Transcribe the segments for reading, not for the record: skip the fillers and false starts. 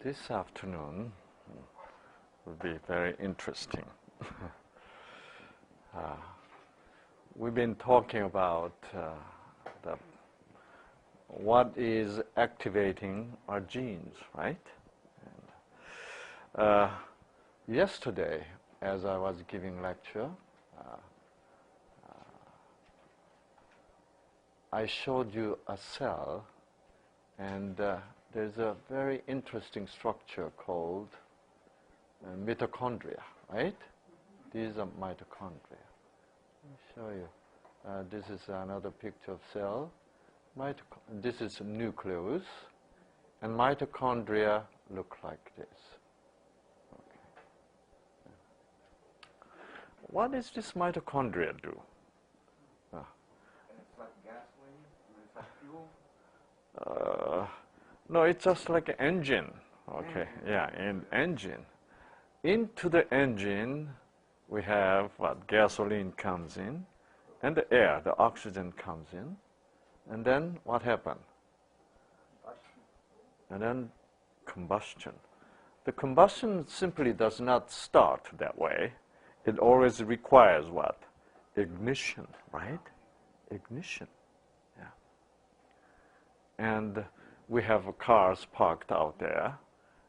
This afternoon will be very interesting. We've been talking about what is activating our genes, right? And, yesterday, as I was giving lecture, I showed you a cell, and there's a very interesting structure called mitochondria, right? These are mitochondria. Let me show you. This is another picture of cell. This is nucleus, and mitochondria look like this. Okay. What does this mitochondria do? It's like gasoline, it's like fuel. No, it's just like an engine. Okay, yeah, an engine. Into the engine, we have what? Gasoline comes in, and the air, the oxygen comes in, and then what happens? And then combustion. The combustion simply does not start that way. It always requires what? Ignition, right? Ignition, yeah. And we have cars parked out there,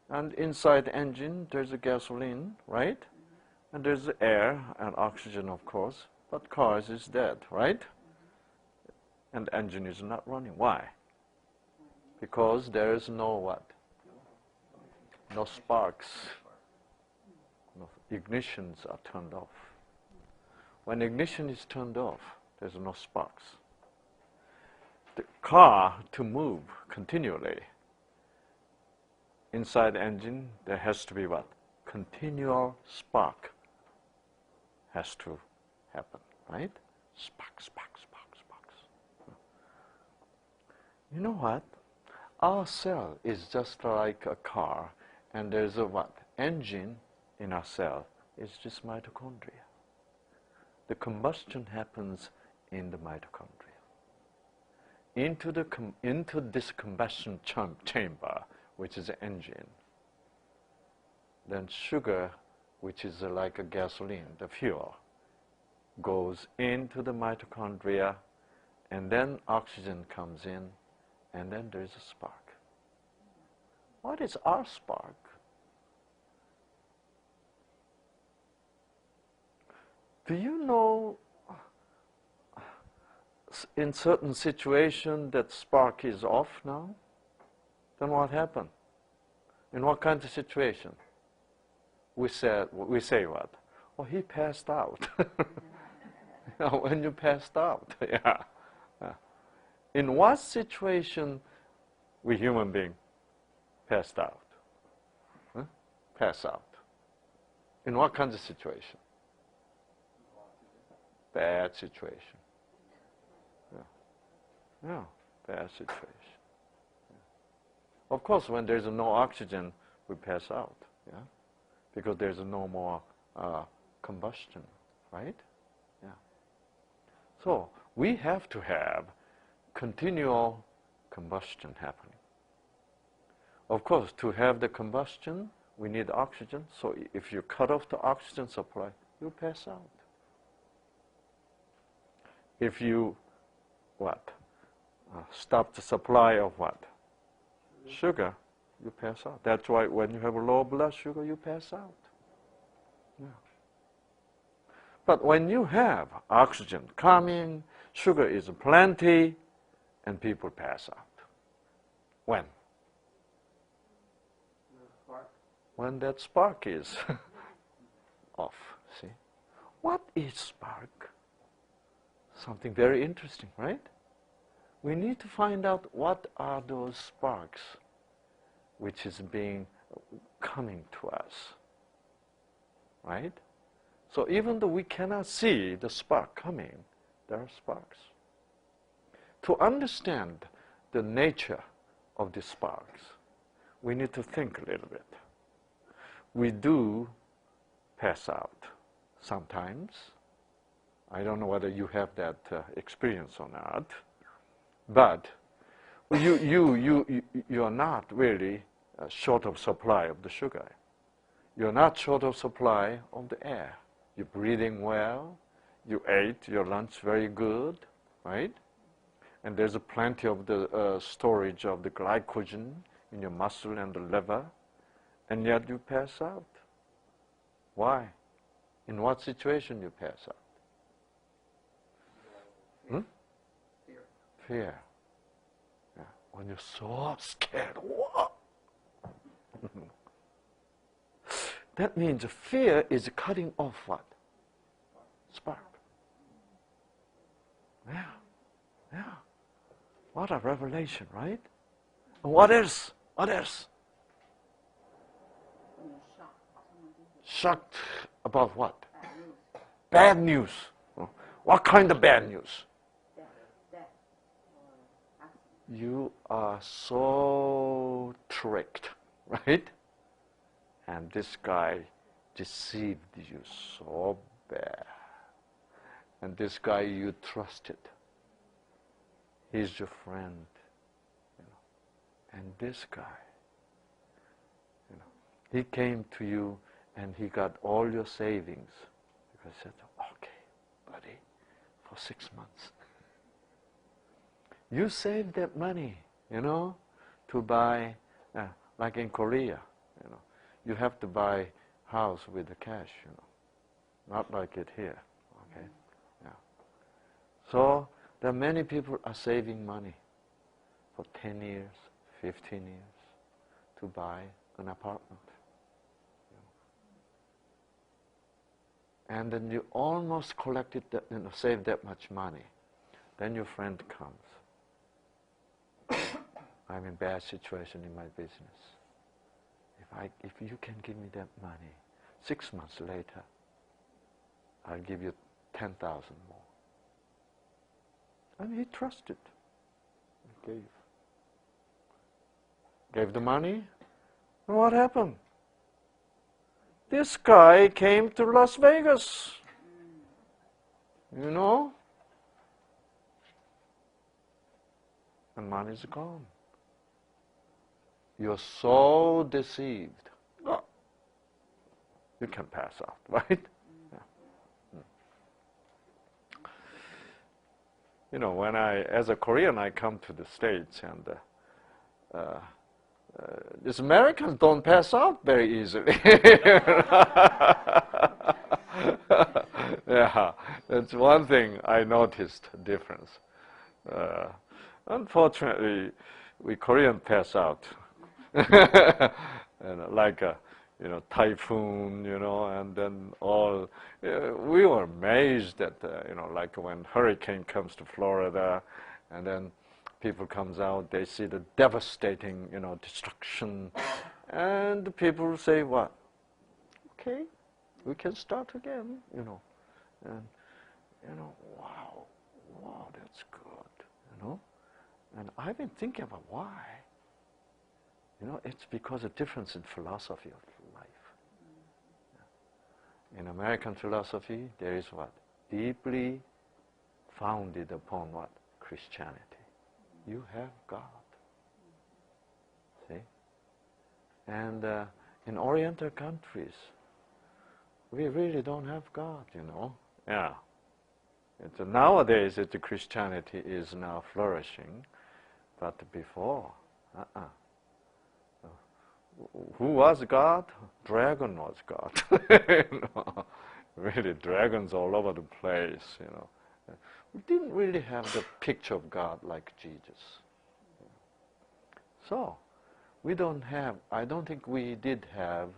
and inside the engine there's a gasoline, right? And there's air and oxygen, of course, but cars is dead, right? And the engine is not running. Why? Because there is no what? No sparks. No, ignitions are turned off. When ignition is turned off, there's no sparks. The car, to move continually, inside the engine, there has to be what? Continual spark has to happen, right? Spark, spark, spark, sparks. You know what? Our cell is just like a car, and there's a what? Engine in our cell. It's just mitochondria. The combustion happens in the mitochondria. Into this combustion chamber, which is the engine, then sugar, which is like a gasoline, the fuel, goes into the mitochondria, and then oxygen comes in, and then there is a spark. What is our spark? Do you know in certain situation that spark is off now? Then what happened? In what kind of situation? We say what? Oh, he passed out. When you passed out, yeah. In what situation we human being passed out? Huh? Pass out. In what kind of situation? Bad situation. Yeah, bad situation. Yeah. Of course, when there's no oxygen, we pass out. Yeah, because there's no more combustion, right? Yeah. So we have to have continual combustion happening. Of course, to have the combustion, we need oxygen. So if you cut off the oxygen supply, you pass out. If you, what? Stop the supply of what? Sugar, you pass out. That's why when you have a low blood sugar, you pass out. Yeah. But when you have oxygen coming, sugar is plenty, and people pass out. When? When that spark is off, see? What is spark? Something very interesting, right? We need to find out what are those sparks which is coming to us, right? So even though we cannot see the spark coming, there are sparks. To understand the nature of the sparks, we need to think a little bit. We do pass out sometimes. I don't know whether you have that experience or not. But you are not really short of supply of the sugar. You're not short of supply of the air. You're breathing well. You ate your lunch very good, right? And there's plenty of the storage of the glycogen in your muscle and the liver, and yet you pass out. Why? In what situation you pass out? Fear. Yeah. When you're so scared, whoa. That means fear is cutting off what? Spark. Yeah. Yeah. What a revelation, right? And what else? What else? Shocked about what? Bad news. What kind of bad news? You are so tricked, right? And this guy deceived you so bad. And this guy you trusted, he's your friend. And this guy, he came to you and he got all your savings. Because he said, okay, buddy, for 6 months. You saved that money, to buy, like in Korea, you have to buy house with the cash, not like it here, okay? Yeah. So there are many people are saving money for 10 years, 15 years to buy an apartment. And then you almost collected that, saved that much money. Then your friend comes. I'm in bad situation in my business. If you can give me that money, 6 months later, I'll give you 10,000 more. And he trusted. He gave the money. And what happened? This guy came to Las Vegas. And money's gone. You're so deceived. Oh, you can pass out, right? Yeah. When as a Korean, I come to the States, and these Americans don't pass out very easily. Yeah, that's one thing I noticed difference. Unfortunately, we Korean pass out. Like a typhoon, and then all. We were amazed that like when hurricane comes to Florida, and then people comes out, they see the devastating destruction, and the people say what? Okay, we can start again, and wow, that's good, and I've been thinking about why. It's because of difference in philosophy of life. In American philosophy, there is what? Deeply founded upon what? Christianity. You have God. See? And in Oriental countries, we really don't have God, Yeah. Nowadays, the Christianity is now flourishing, but before, who was God? Dragon was God. Really, dragons all over the place, We didn't really have the picture of God like Jesus. So, I don't think we did have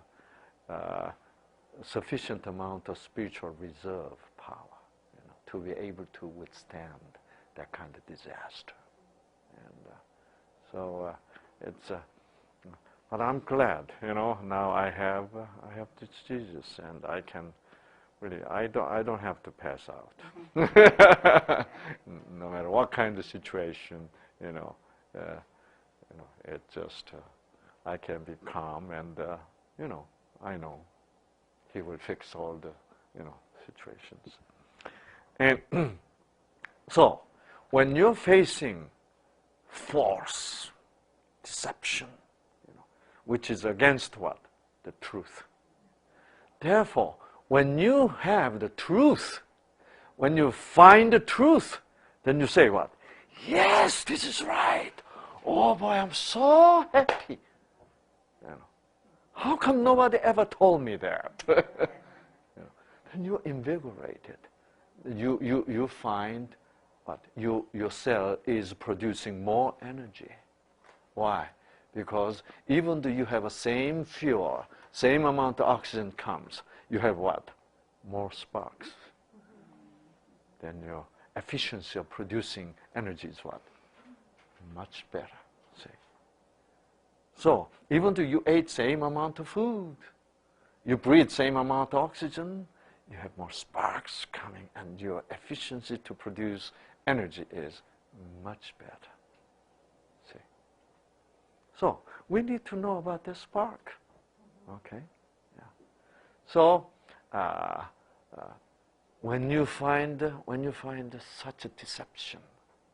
sufficient amount of spiritual reserve power, to be able to withstand that kind of disaster. And so it's but I'm glad, now I have this Jesus, and I can really, I don't have to pass out. No matter what kind of situation, it just, I can be calm, and I know He will fix all the, situations. And so, when you're facing force, deception, which is against what? The truth. Therefore, when you have the truth, when you find the truth, then you say what? Yes, this is right. Oh boy, I'm so happy. You know, how come nobody ever told me that? You know, then you're invigorated. You find what? Your cell is producing more energy. Why? Because even though you have a same fuel, same amount of oxygen comes, you have what? More sparks. Then your efficiency of producing energy is what? Much better. See? So, even though you ate same amount of food, you breathe same amount of oxygen, you have more sparks coming, and your efficiency to produce energy is much better. See? So, we need to know about the spark. Okay? Yeah. So, when you find such a deception,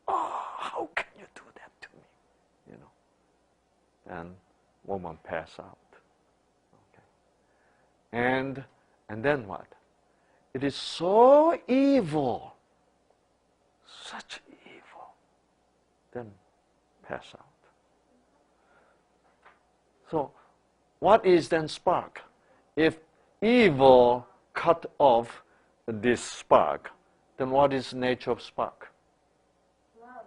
oh, how can you do that to me? You know, and woman pass out. Okay. And then what? It is so evil, such evil. Then pass out. So, what is then spark? If evil cut off this spark, then what is the nature of spark? Love.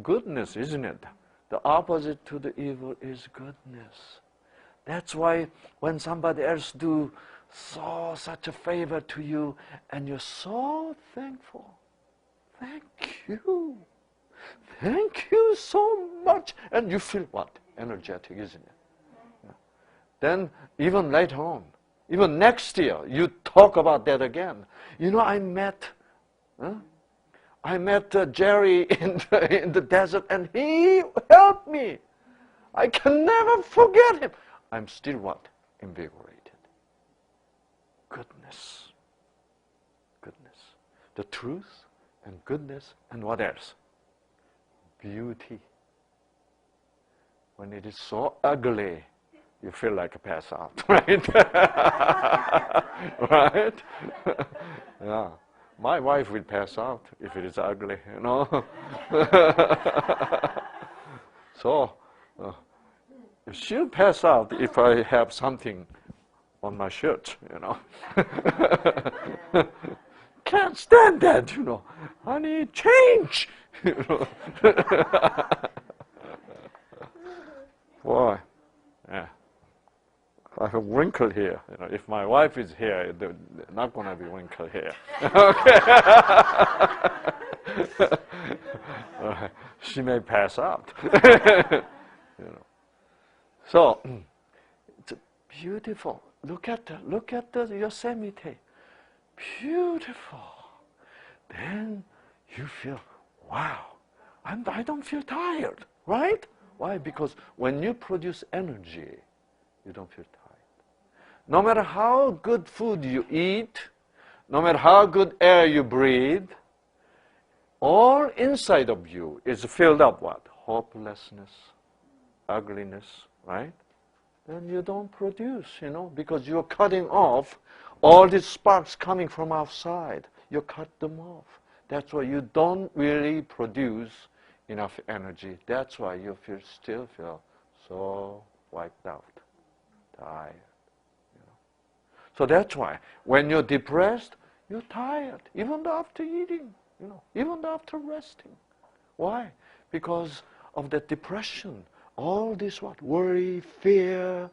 Goodness, isn't it? The opposite to the evil is goodness. That's why when somebody else do such a favor to you, and you're so thankful. Thank you. Thank you so much. And you feel what? Energetic, isn't it? Yeah. Then even later on, even next year, you talk about that again. You know, I met Jerry in the desert, and he helped me. I can never forget him. I'm still what? Invigorated. Goodness. Goodness. The truth and goodness and what else? Beauty. When it is so ugly, you feel like a pass out, right? Right? Yeah. My wife will pass out if it is ugly, you know. So, she'll pass out if I have something on my shirt, you know. Can't stand that, you know. Honey, change! You know. Boy, yeah. I have wrinkle here. You know, if my wife is here, there's not going to be wrinkle here. Okay. She may pass out. You know. So it's beautiful. Look at the Yosemite. Beautiful. Then you feel, wow, I don't feel tired, right? Why? Because when you produce energy, you don't feel tired. No matter how good food you eat, no matter how good air you breathe, all inside of you is filled up what? Hopelessness, ugliness, right? Then you don't produce, you know, because you're cutting off all these sparks coming from outside. You cut them off. That's why you don't really produce enough energy. That's why you still feel so wiped out, tired. You know. So that's why when you're depressed, you're tired, even after eating, you know, even after resting. Why? Because of that depression. All this what? Worry, fear,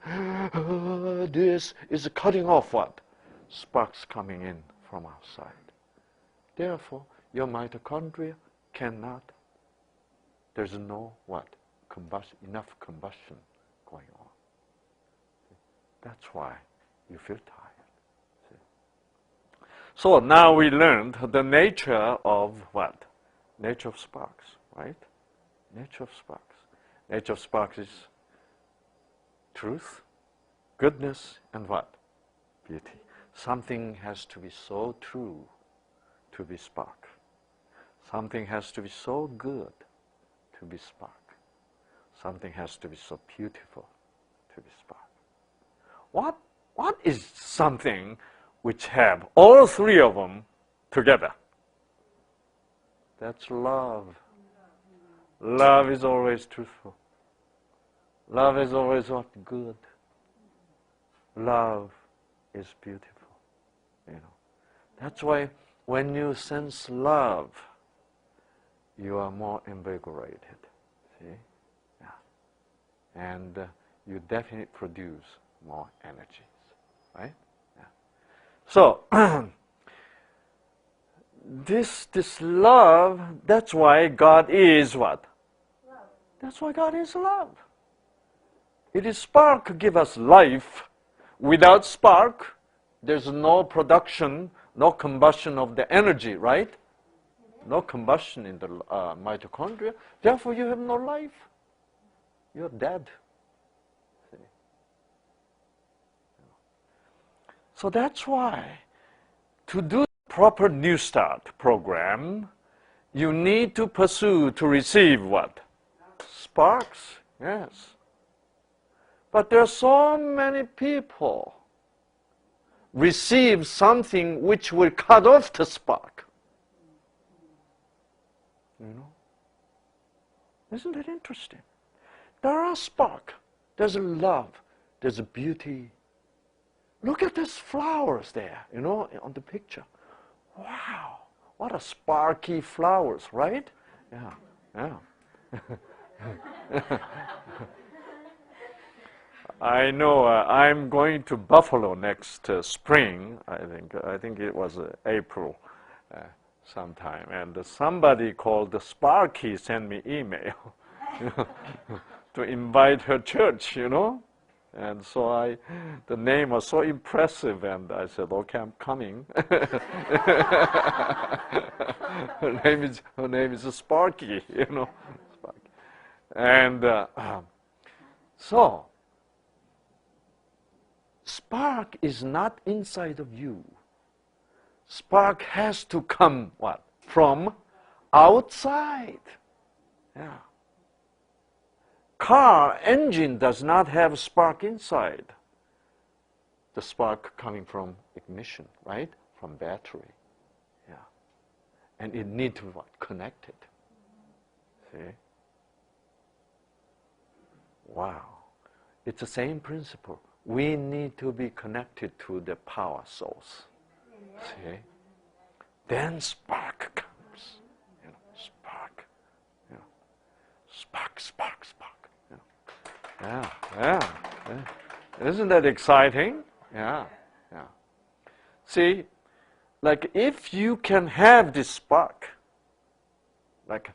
this is cutting off what? Sparks coming in from outside. Therefore, your mitochondria cannot, there's no what? Enough combustion going on. That's why you feel tired. See? So now we learned the nature of what? Nature of sparks, right? Nature of sparks. Nature of sparks is truth, goodness, and what? Beauty. Something has to be so true to be spark. Something has to be so good to be spark. Something has to be so beautiful to be spark. What is something which have all three of them together? That's love. Love is always truthful. Love is always what good. Love is beautiful. You know. That's why when you sense love, you are more invigorated. See? Yeah. And you definitely produce more energies. Right? Yeah. So this love, that's why God is what? Love. That's why God is love. It is spark to give us life. Without spark, there's no production, no combustion of the energy, right? No combustion in the mitochondria. Therefore, you have no life. You're dead. See? So that's why, to do proper New Start program, you need to pursue to receive what? Sparks, yes. But there are so many people receive something which will cut off the spark. You know? Isn't that interesting? There are spark, there's a love, there's a beauty. Look at these flowers there, you know, on the picture. Wow, what a sparky flowers, right? Yeah, yeah. I know I'm going to Buffalo next spring. I think it was April sometime, and somebody called Sparky sent me email to invite her church, you know. And so the name was so impressive, and I said, okay, I'm coming. Her name is Sparky, you know. Sparky. And so, spark is not inside of you. Spark has to come, what? From outside. Yeah. Car engine does not have spark inside. The spark coming from ignition, right? From battery. Yeah. And it needs to what? Connect it. See? Wow. It's the same principle. We need to be connected to the power source. See? Then spark comes. You know, spark. You know, spark, spark, spark. You know. Yeah, yeah, yeah. Isn't that exciting? Yeah, yeah. See, like if you can have this spark, like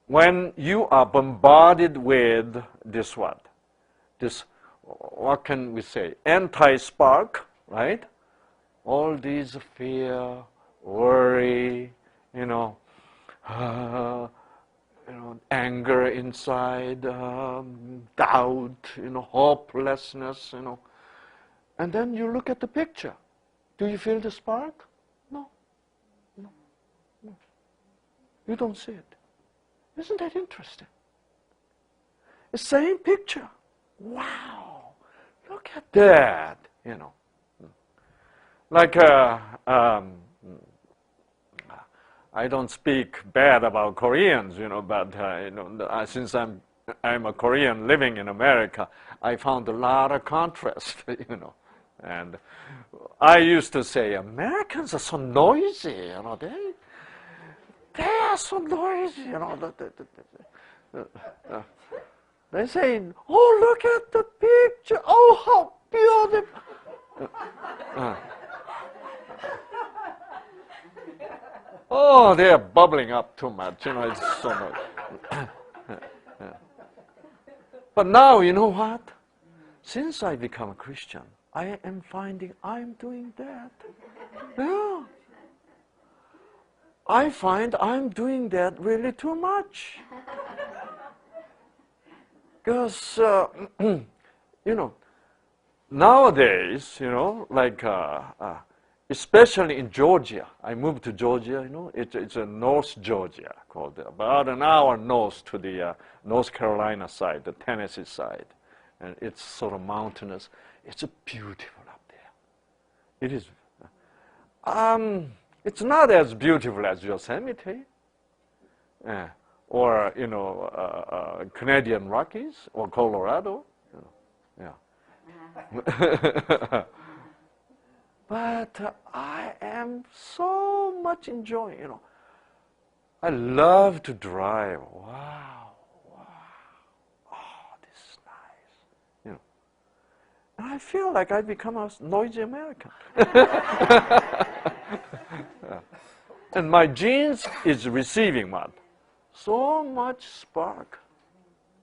when you are bombarded with this what? This, what can we say? Anti-spark, right? All these fear, worry, you know, anger inside, doubt, you know, hopelessness, you know. And then you look at the picture. Do you feel the spark? No. No. No. You don't see it. Isn't that interesting? The same picture. Wow. Look at that, you know. Like, I don't speak bad about Koreans, you know, but since I'm a Korean living in America, I found a lot of contrast, you know. And I used to say, Americans are so noisy, you know. They are so noisy, you know. They say, oh, look at the picture. Oh, how beautiful. Oh, they are bubbling up too much, you know, it's so much. But now, you know what? Since I become a Christian, I am finding I'm doing that. Yeah. I find I'm doing that really too much. Because, you know, nowadays, you know, like, especially in Georgia, I moved to Georgia, you know, it's a North Georgia, called about an hour north to the North Carolina side, the Tennessee side. and it's sort of mountainous. It's beautiful up there. It is. It's not as beautiful as Yosemite, or Canadian Rockies or Colorado. Yeah. But I am so much enjoying. I love to drive. Wow. Oh, this is nice. And I feel like I become a noisy American. And my genes is receiving what? So much spark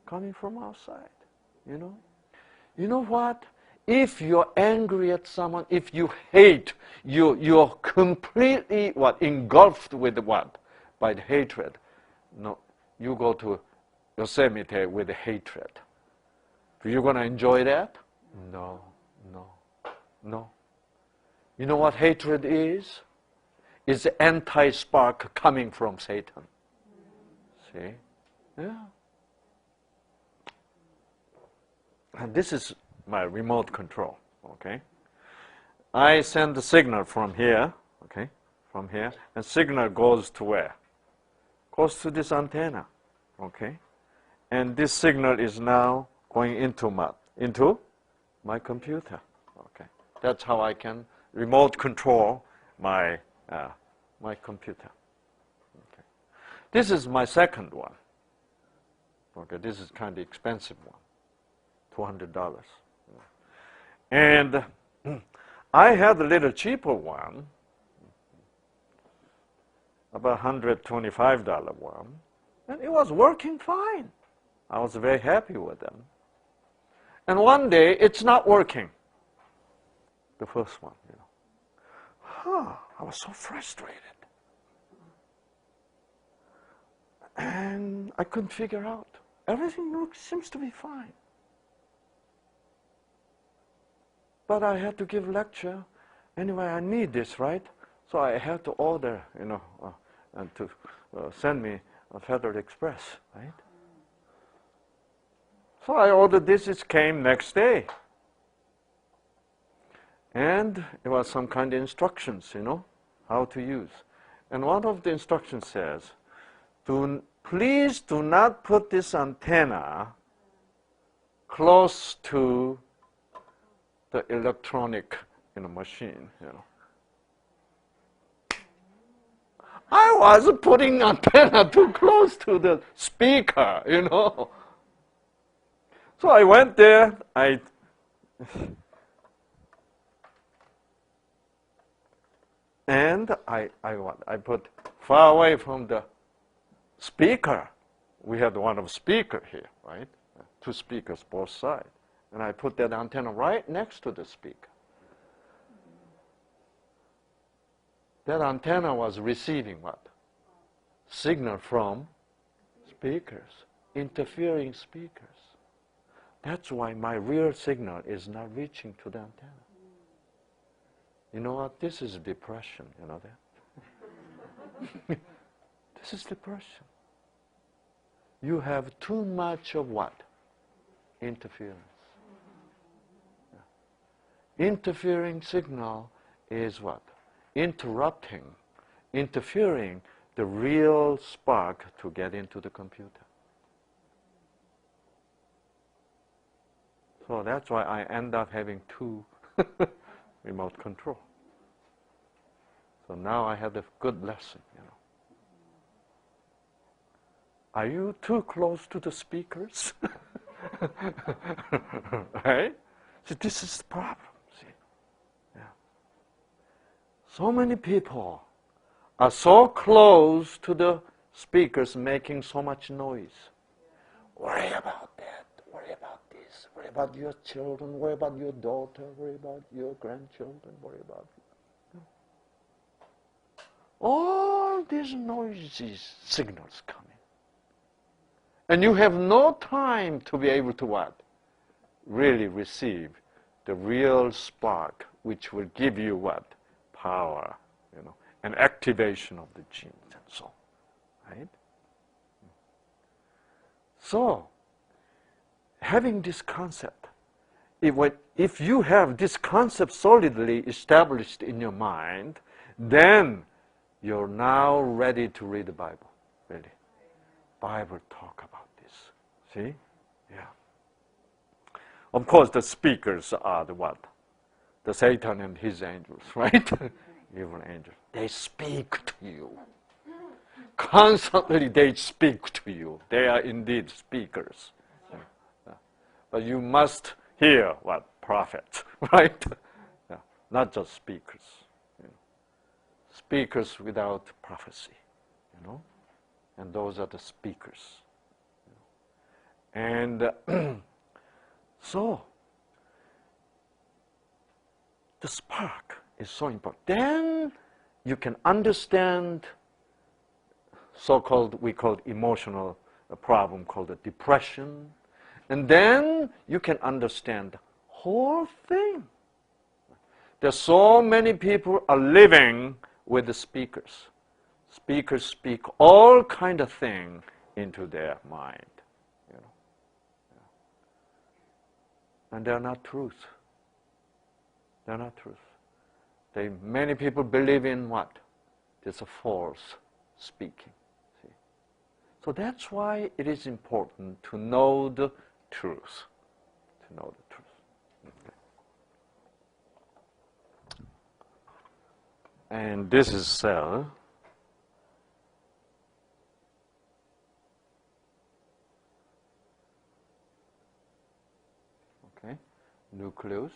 coming from outside. You know what? If you're angry at someone, if you hate, you're completely engulfed with what? By the hatred. No, you go to Yosemite with the hatred. Are you going to enjoy that? No. You know what hatred is? It's the anti-spark coming from Satan. See? Yeah. And this is my remote control, okay? I send the signal from here, okay? From here, and signal goes to where? Goes to this antenna, okay? And this signal is now going into my computer, okay? That's how I can remote control my computer. Okay. This is my second one. Okay, this is kind of expensive one, $200. And I had a little cheaper one, about $125 one, and it was working fine. I was very happy with them. And one day, it's not working. The first one, I was so frustrated. And I couldn't figure out. Everything seems to be fine. But I had to give lecture. Anyway, I need this, right? So I had to order, and to send me a Federal Express, right? So I ordered this. It came next day. And it was some kind of instructions, how to use. And one of the instructions says, please do not put this antenna close to the electronic machine. I was putting antenna too close to the speaker, So I went there. And I put far away from the speaker. We had one of speaker here, right? Two speakers both sides. And I put that antenna right next to the speaker. That antenna was receiving what? Signal from speakers, interfering speakers. That's why my real signal is not reaching to the antenna. You know what? This is depression, you know that? This is depression. You have too much of what? Interference. Yeah. Interfering signal is what? Interrupting, interfering the real spark to get into the computer. So that's why I end up having two remote control. So now I have a good lesson, Are you too close to the speakers? Right? So this is the problem, see? Yeah. So many people are so close to the speakers making so much noise. Worry about that, worry about this, worry about your children, worry about your daughter, worry about your grandchildren, worry about you. All these noisy signals coming. And you have no time to be able to what? Really receive the real spark which will give you what? Power, and activation of the genes and so on, right? So, having this concept, if you have this concept solidly established in your mind, then you're now ready to read the Bible, really. Bible talk about this. See? Yeah. Of course, the speakers are the what? The Satan and his angels, right? Evil angels. They speak to you. Constantly they speak to you. They are indeed speakers. But you must hear what? Prophets, right? Yeah. Not just speakers. Speakers without prophecy, and those are the speakers. And so, the spark is so important. Then you can understand we call it emotional problem called the depression. And then you can understand the whole thing. There's so many people are living with the speakers. Speakers speak all kind of thing into their mind. And they're not truth. They're not truth. Many people believe in what? It's a false speaking. See? So that's why it is important to know the truth. To know the truth. Okay. And this is cell. Okay. Nucleus.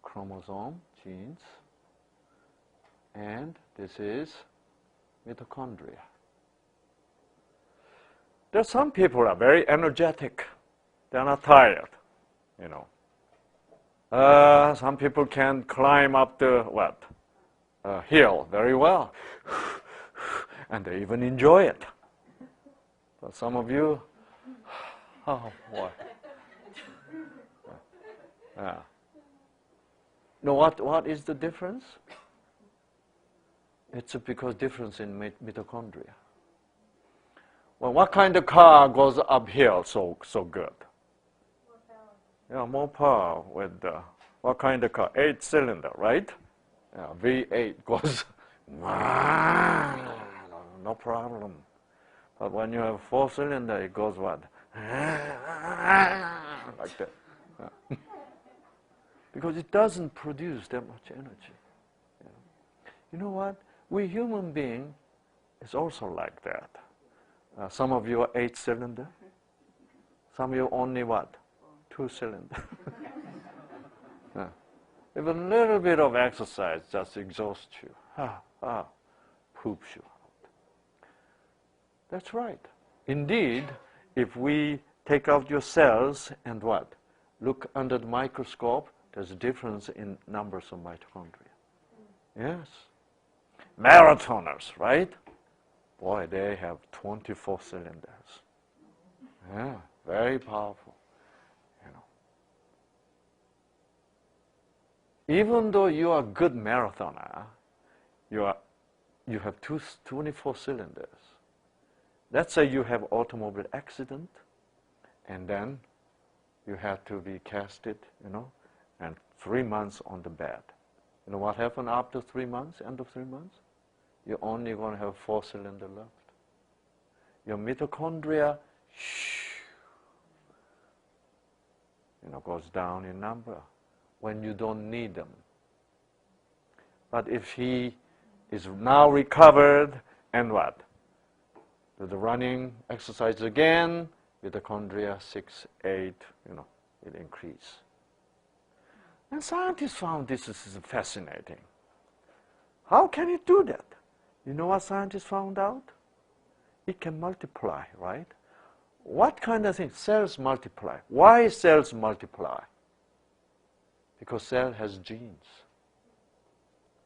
Chromosome, genes. And this is mitochondria. There are some people who are very energetic. They're not tired, some people can climb up the hill very well, and they even enjoy it. But some of you, oh boy. Know what is the difference? It's because difference in mitochondria. Well, what kind of car goes uphill so good? More power. Yeah, more power with what kind of car? 8-cylinder, right? Yeah, V8 goes no problem. But when you have 4-cylinder, it goes what? Like that. Yeah. Because it doesn't produce that much energy. You know what? We human being is also like that. Some of you are 8-cylinder. Some of you only what? 2-cylinder. If a little bit of exercise just exhausts you, poops you out. That's right. Indeed, if we take out your cells and what? Look under the microscope, there's a difference in numbers of mitochondria. Yes. Marathoners, right? Boy, they have 24 cylinders. Yeah, very powerful. Even though you are a good marathoner, you have 24 cylinders. Let's say you have automobile accident, and then you have to be casted, and 3 months on the bed. You know what happened after 3 months, end of 3 months? You're only going to have 4-cylinder left. Your mitochondria, goes down in number when you don't need them. But if he is now recovered and what? Do the running exercise again, mitochondria 6, 8, it increase. And scientists found this is fascinating. How can it do that? You know what scientists found out? It can multiply, right? What kind of thing? Cells multiply. Why cells multiply? Because cell has genes.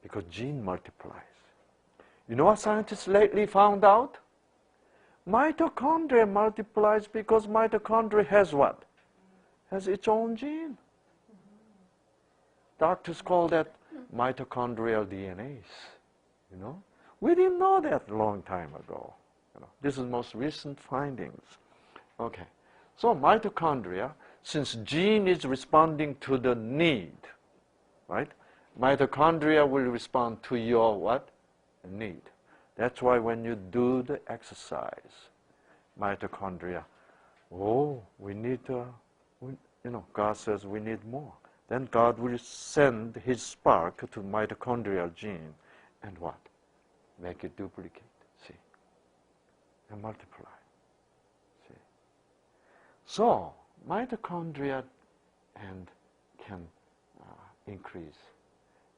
Because gene multiplies. You know what scientists lately found out? Mitochondria multiplies because mitochondria has what? Has its own gene. Doctors call that mitochondrial DNAs. We didn't know that a long time ago. This is most recent findings. Okay, So mitochondria, since gene is responding to the need, right? Mitochondria will respond to your what? Need. That's why when you do the exercise, mitochondria, oh, we need, God says we need more. Then God will send His spark to mitochondrial gene and what? Make it duplicate, see? And multiply, see? So, mitochondria and can increase.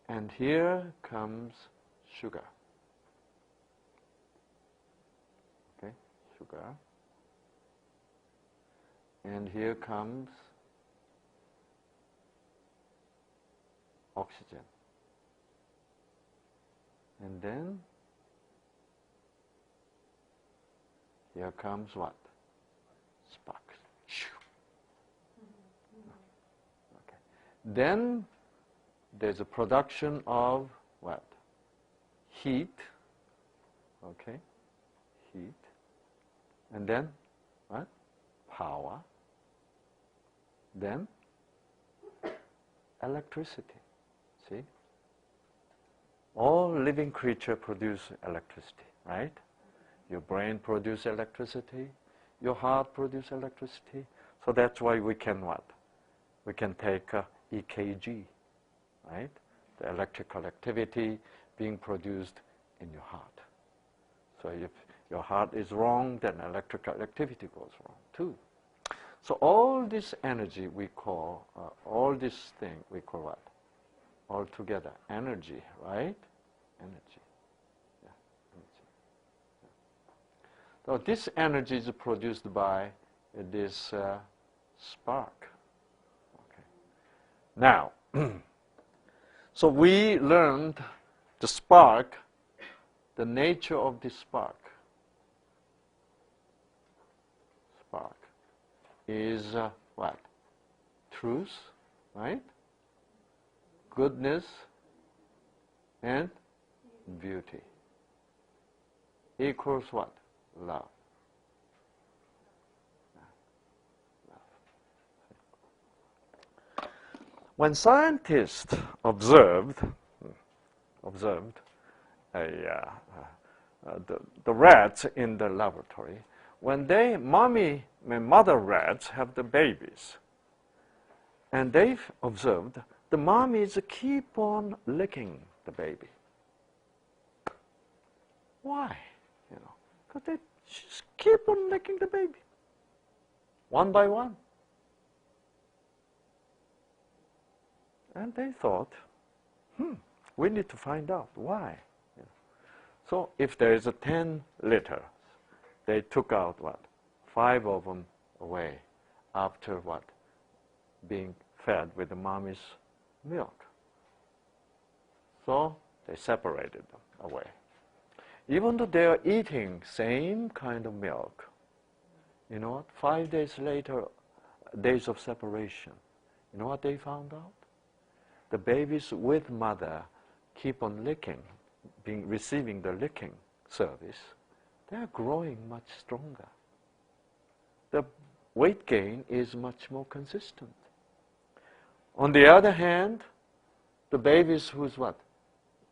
And here comes sugar. Okay, sugar. And here comes oxygen. And then here comes what? Spark. Okay. Then there's a production of what? Heat. Okay. Heat. And then what? Power. Then electricity. See? All living creatures produce electricity, right? Your brain produces electricity. Your heart produces electricity. So that's why we can what? We can take EKG, right? The electrical activity being produced in your heart. So if your heart is wrong, then electrical activity goes wrong too. So all this energy we call, all this thing we call what? All together, energy, right? Energy. Yeah, energy. Yeah. So this energy is produced by this spark. Okay. Now, so we learned the spark, the nature of this spark. Spark is what? Truth, right? Goodness and beauty equals what? Love. When scientists observed the rats in the laboratory, when mother rats have the babies, and they've observed the mommies keep on licking the baby. Why? Because they just keep on licking the baby, one by one. And they thought, we need to find out why. So if there is 10 litters, they took out what? 5 of them away after what? Being fed with the mommy's milk. So they separated them away. Even though they are eating same kind of milk, you know what? 5 days later, days of separation, you know what they found out? The babies with mother keep on licking, receiving the licking service. They are growing much stronger. The weight gain is much more consistent. On the other hand, the babies who's what?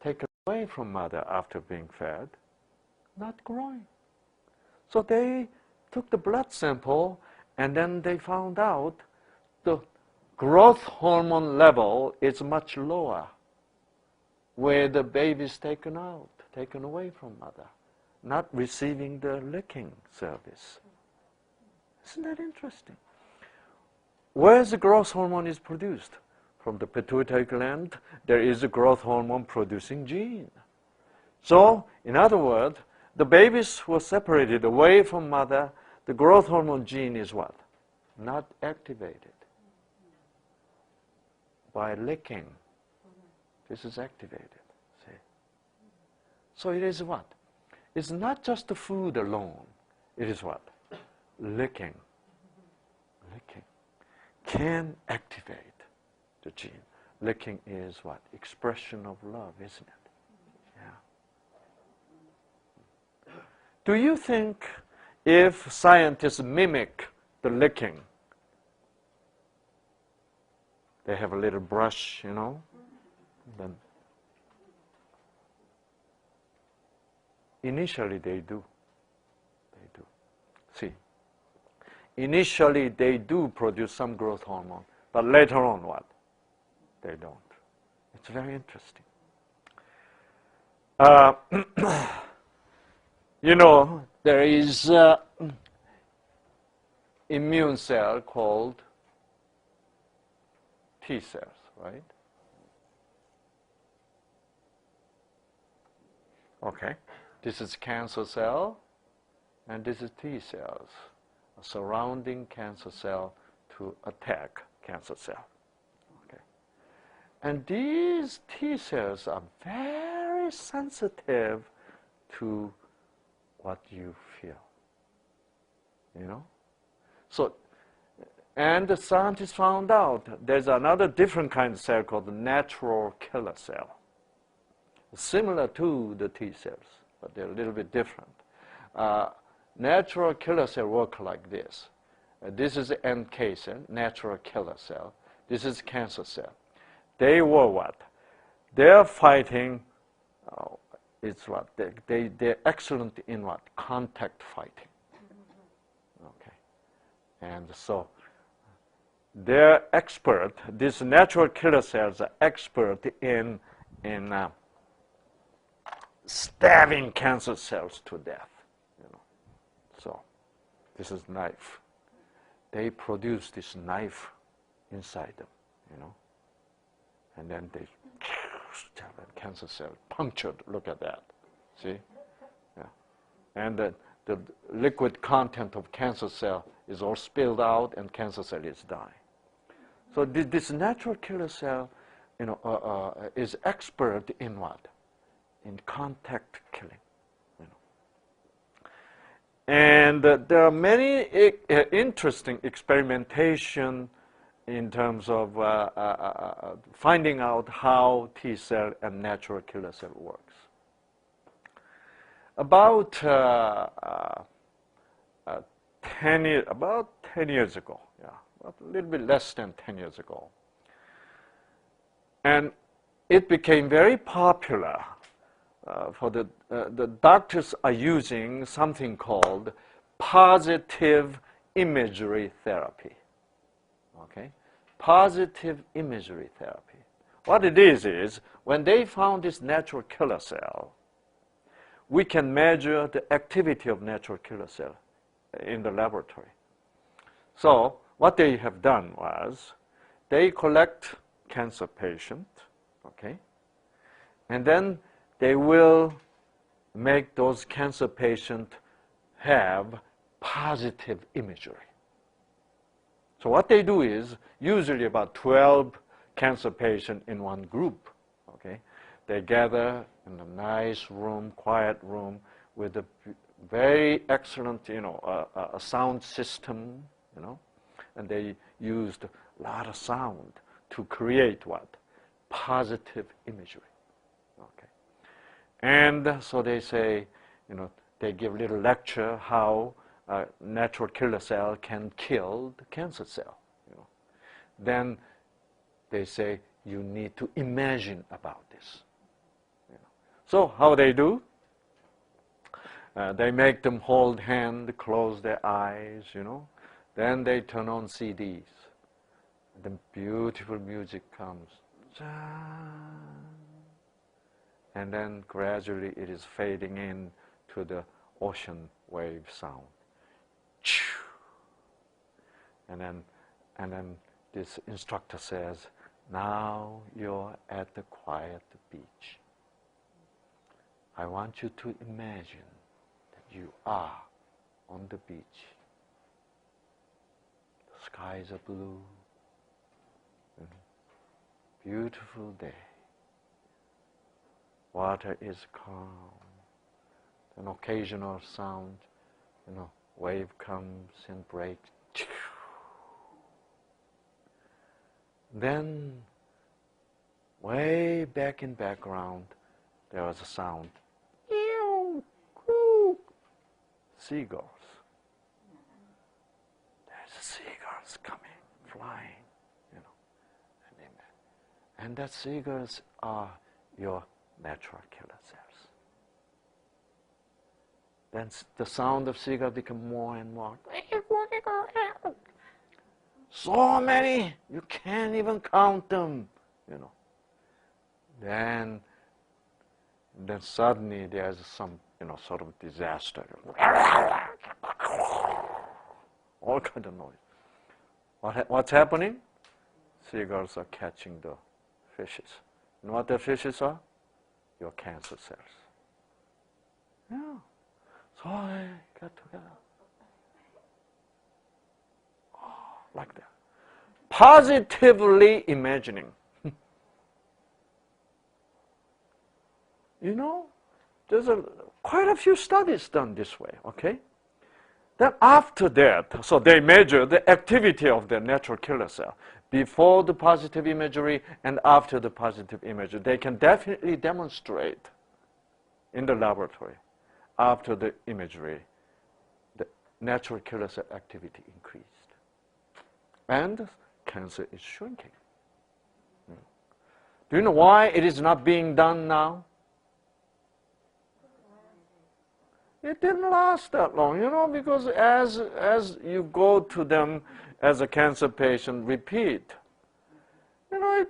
Taken away from mother after being fed, not growing. So they took the blood sample and then they found out the growth hormone level is much lower where the baby is taken away from mother, not receiving the licking service. Isn't that interesting? Where the growth hormone is produced? From the pituitary gland, there is a growth hormone producing gene. So, in other words, the babies who are separated away from mother, the growth hormone gene is what? Not activated. By licking, this is activated. See? So it is what? It's not just the food alone. It is what? Licking. Licking can activate the gene. Licking is what? Expression of love, isn't it? Yeah. Do you think if scientists mimic the licking. They have a little brush, you know. Then initially they do. They do. See, initially they do produce some growth hormone, but later on what? They don't. It's very interesting. You know, there is immune cell called T cells, right? Okay, this is cancer cell, and this is T cells, surrounding cancer cell to attack cancer cell. Okay, and these T cells are very sensitive to what you feel. You know, so. And the scientists found out there's another different kind of cell called the natural killer cell. Similar to the T cells, but they're a little bit different. Natural killer cell work like this. This is NK cell, natural killer cell. This is cancer cell. They were what? They're fighting, it's what? They're excellent in what? Contact fighting. Okay. And so, they're expert, these natural killer cells are expert in stabbing cancer cells to death. You know. So this is knife. They produce this knife inside them, you know. And then they stab a cancer cell punctured. Look at that. See? Yeah. And the liquid content of cancer cell is all spilled out and cancer cell is dying. So this natural killer cell, you know, is expert in what? In contact killing. You know. And there are many interesting experimentation in terms of finding out how T cell and natural killer cell works. About 10 years ago, yeah. A little bit less than 10 years ago. And it became very popular for the doctors are using something called positive imagery therapy. Okay? Positive imagery therapy. What it is when they found this natural killer cell, we can measure the activity of natural killer cell in the laboratory. So, what they have done was, they collect cancer patient, okay, and then they will make those cancer patient have positive imagery. So what they do is, usually about 12 cancer patients in one group, okay, they gather in a nice room, quiet room, with a very excellent, you know, a sound system, you know, and they used a lot of sound to create what? Positive imagery. Okay. And so they say, you know, they give a little lecture how a natural killer cell can kill the cancer cell. You know. Then they say, you need to imagine about this. You know. So how they do? They make them hold hand, close their eyes, you know. Then they turn on CDs. Then beautiful music comes. And then gradually it is fading in to the ocean wave sound. And then this instructor says, now you're at the quiet beach. I want you to imagine that you are on the beach. Skies are blue. Beautiful day. Water is calm. An occasional sound, you know, wave comes and breaks. Then, way back in background, there was a sound. Seagulls. There's a And that seagulls are your natural killer cells. Then the sound of seagull become more and more. So many, you can't even count them, you know. Then suddenly there's some, you know, sort of disaster. All kind of noise. What's happening? Seagulls are catching the fishes. You know what the fishes are? Your cancer cells. Yeah. So they get together. Like that. Positively imagining. You know, there's quite a few studies done this way, okay? Then after that, so they measure the activity of the natural killer cell. Before the positive imagery and after the positive imagery. They can definitely demonstrate in the laboratory, after the imagery, the natural killer cell activity increased. And cancer is shrinking. Do you know why it is not being done now? It didn't last that long, you know, because as you go to them as a cancer patient, repeat, you know, it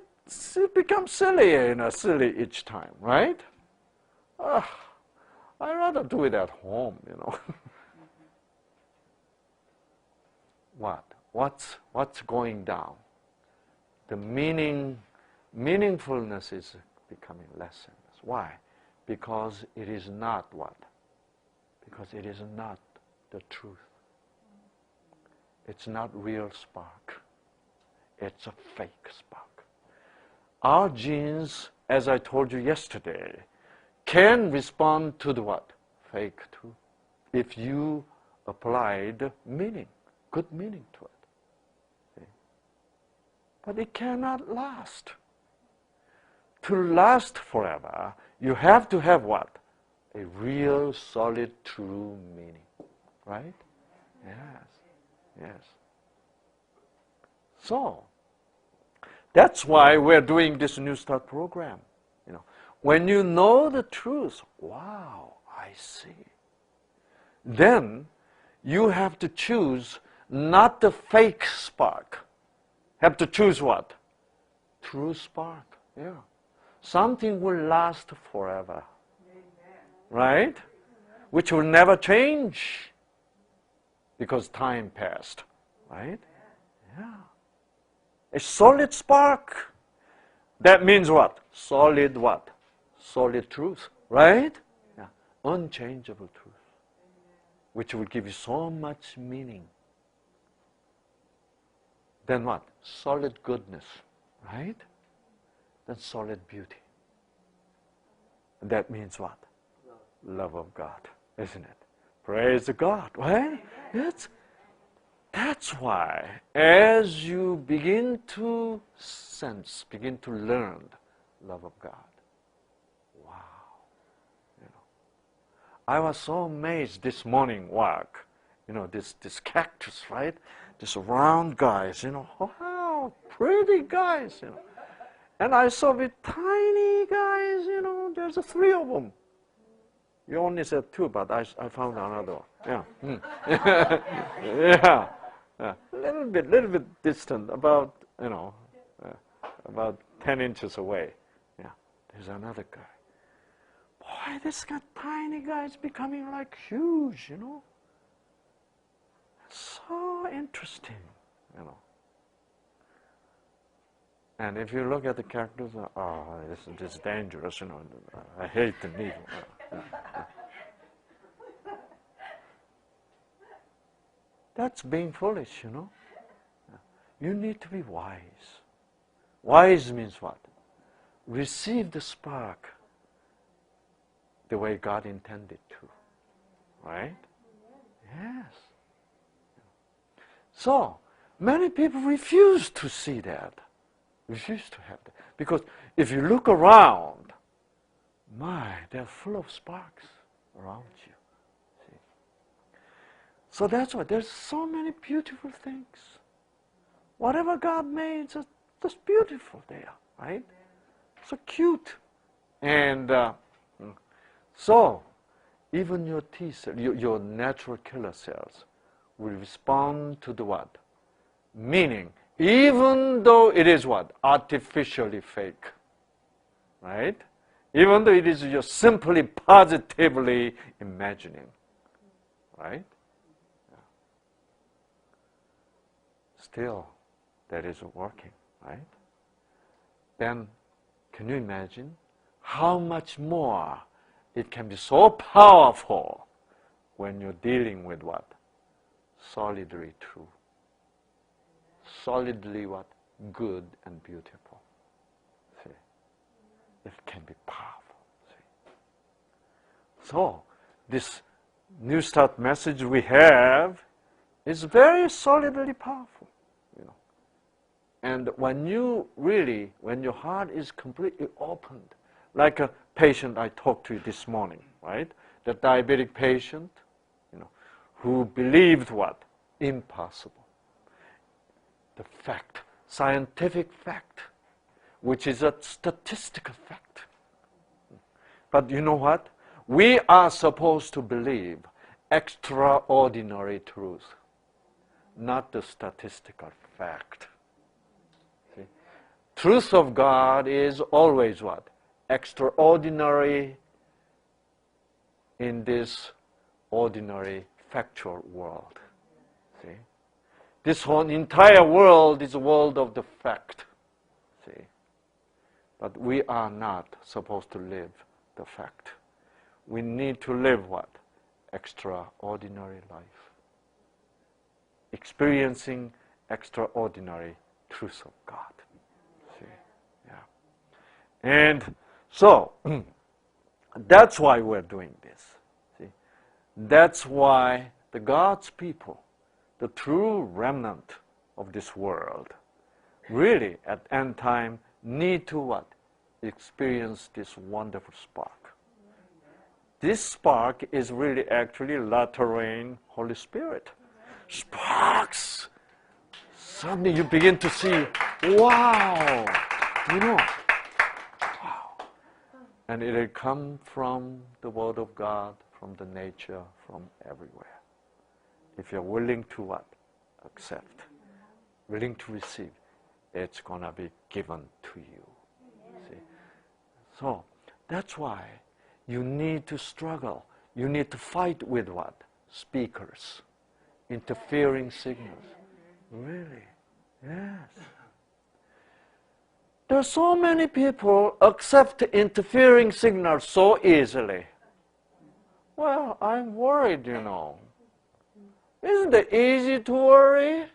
becomes silly, you know, silly each time, right? I'd rather do it at home, you know. What's going down? The meaningfulness is becoming less and less. Why? Because it is not what? Because it is not the truth. It's not real spark. It's a fake spark. Our genes, as I told you yesterday, can respond to the what? Fake truth. If you applied meaning, good meaning to it. See? But it cannot last. To last forever, you have to have what? A real, solid, true meaning. Right? Yes. Yes. So, that's why we're doing this New Start program. You know, when you know the truth, wow, I see. Then you have to choose not the fake spark. Have to choose what? True spark. Yeah. Something will last forever. Right? Which will never change because time passed. Right? Yeah. A solid spark. That means what? Solid what? Solid truth. Right? Yeah. Unchangeable truth. Which will give you so much meaning. Then what? Solid goodness. Right? Then solid beauty. And that means what? Love of God, isn't it? Praise God, right? That's why as you begin to sense, begin to learn love of God, wow. You know, I was so amazed this morning walk, you know, this cactus, right? This round guys, you know, wow, pretty guys, you know. And I saw the tiny guys, you know, there's 3 of them. You only said 2, but I found another one. Yeah. Yeah. Yeah. A little bit distant, about, you know, about 10 inches away. Yeah. There's another guy. Boy, this tiny guy is becoming like huge, you know. So interesting, you know. And if you look at the characters, oh, this is dangerous, you know. I hate the needle. That's being foolish, you know. You need to be wise. Wise means what? Receive the spark the way God intended to. Right? Yes. So, many people refuse to see that. Refuse to have that. Because if you look around, my, they're full of sparks around you. See? So that's why there's so many beautiful things. Whatever God made, just beautiful there, right? So cute. And so even your T cell, your natural killer cells will respond to the what? Meaning, even though it is what? Artificially fake. Right? Even though it is just simply positively imagining. Right? Yeah. Still, that is working, right? Then, can you imagine how much more it can be so powerful when you're dealing with what? Solidly true. Solidly what? Good and beautiful. See? It can be powerful. See? So, this New Start message we have is very solidly powerful. You know. And when your heart is completely opened, like a patient I talked to this morning, right? The diabetic patient, you know, who believed what? Impossible. The fact, scientific fact, which is a statistical fact. But you know what? We are supposed to believe extraordinary truth, not the statistical fact. See? Truth of God is always what? Extraordinary in this ordinary factual world. See? This whole entire world is a world of the fact. See? But we are not supposed to live the fact. We need to live what? Extraordinary life. Experiencing extraordinary truth of God. See? Yeah. And so, that's why we're doing this. See? That's why the God's people, the true remnant of this world, really at end time need to what? Experience this wonderful spark. This spark is really actually Lateran Holy Spirit. Sparks! Suddenly you begin to see, wow, you know, wow. And it will come from the Word of God, from the nature, from everywhere. If you're willing to what? Accept, willing to receive, it's going to be given to you. See? So, that's why you need to struggle. You need to fight with what? Speakers. Interfering signals. Really? Yes. There are so many people accept interfering signals so easily. Well, I'm worried, you know. Isn't it easy to worry?